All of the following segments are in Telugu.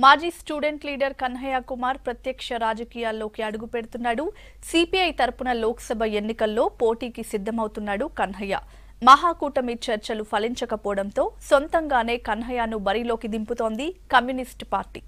మాజీ స్టూడెంట్ లీడర్ కన్హయ్య కుమార్ ప్రత్యక్ష రాజకీయాల్లోకి అడుగు పెడుతున్నాడు. సిపిఐ తరపున లోక్సభ ఎన్నికల్లో పోటీకి సిద్ధమవుతున్నాడు కన్హయ్య. మహాకూటమి చర్చలు ఫలించకపోవడంతో సొంతంగానే కన్హయ్యను బరిలోకి దింపుతోంది communist party.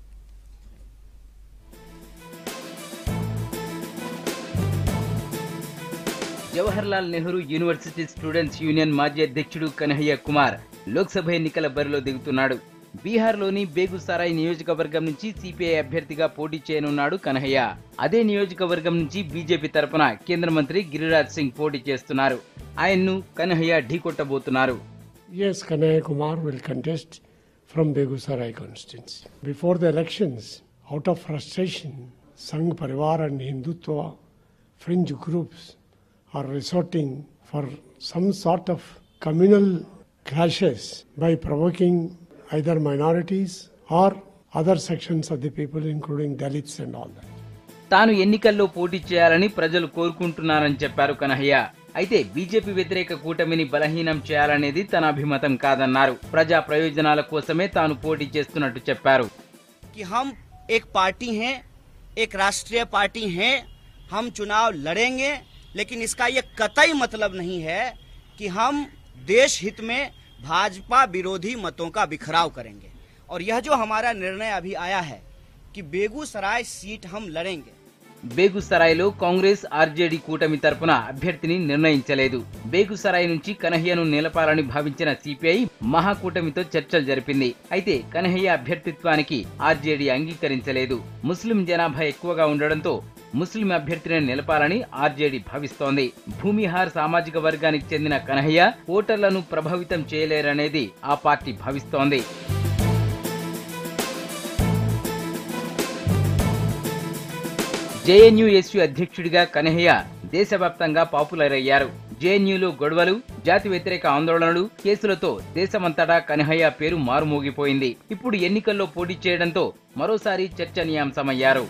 Jawaharlal Nehru university students union మాజీ అధ్యక్షుడు కన్హయ్య కుమార్ లోక్సభ ఎన్నికల బరిలో దిగుతున్నాడు. బీహార్లోని బేగుసారాయ్ నియోజకవర్గం నుంచి సిపిఐ అభ్యర్థిగా పోటీ చేయనున్నాడు కన్హయ్య. అదే నియోజకవర్గం నుంచి బీజేపీ తరపున కేంద్ర మంత్రి గిరిరాజ్ సింగ్ పోటీ చేస్తున్నారు. ఆయన్ను Kanhaiya ఢీకొట్టబోతున్నారు. Yes, Kanhaiya Kumar will contest from Begusarai constituency. Before the elections, out of frustration, Sangh Parivar and Hindutva fringe groups are resorting for some sort of communal clashes by provoking either minorities or other sections of the people, including Dalits and all that. తాను ఎన్నికల్లో పోటీ చేయాలని ప్రజలు కోరుకుంటున్నారని చెప్పారు కన్హయ్య. అయితే బీజేపీ వ్యతిరేక కూటమిని బలహీనం చేయాలనేది తన అభిమతం కాదన్నారు. ప్రజా ప్రయోజనాల కోసమే తాను పోటీ చేస్తున్నట్టు చెప్పారు. कि हम एक पार्टी हैं, एक राष्ट्रीय पार्टी हैं, हम चुनाव लड़ेंगे, लेकिन इसका ये कतई मतलब नहीं है कि हम देश हित में भाजपा विरोधी मतों का बिखराव करेंगे। और यह जो हमारा निर्णय अभी आया है कि बेगूसराय सीट हम लड़ेंगे. బేగుసరాయ్లో కాంగ్రెస్ ఆర్జేడీ కూటమి తరపున అభ్యర్థిని నిర్ణయించలేదు. బేగుసరాయ్ నుంచి కన్హయ్యను నిలపాలని భావించిన సిపిఐ మహాకూటమితో చర్చలు జరిపింది. అయితే కన్హయ్య అభ్యర్థిత్వానికి ఆర్జేడీ అంగీకరించలేదు. ముస్లిం జనాభా ఎక్కువగా ఉండడంతో ముస్లిం అభ్యర్థిని నిలపాలని ఆర్జేడీ భావిస్తోంది. భూమిహార్ సామాజిక వర్గానికి చెందిన కన్హయ్య ఓటర్లను ప్రభావితం చేయలేరనేది ఆ పార్టీ భావిస్తోంది. జేఎన్యూఎస్యూ అధ్యక్షుడిగా కన్హయ్య దేశవ్యాప్తంగా పాపులర్ అయ్యారు. జేఎన్యూలో గొడవలు, జాతి వ్యతిరేక ఆందోళనలు, కేసులతో దేశమంతటా కన్హయ్య పేరు మారుమోగిపోయింది. ఇప్పుడు ఎన్నికల్లో పోటీ చేయడంతో మరోసారి చర్చనీయాంశమయ్యారు.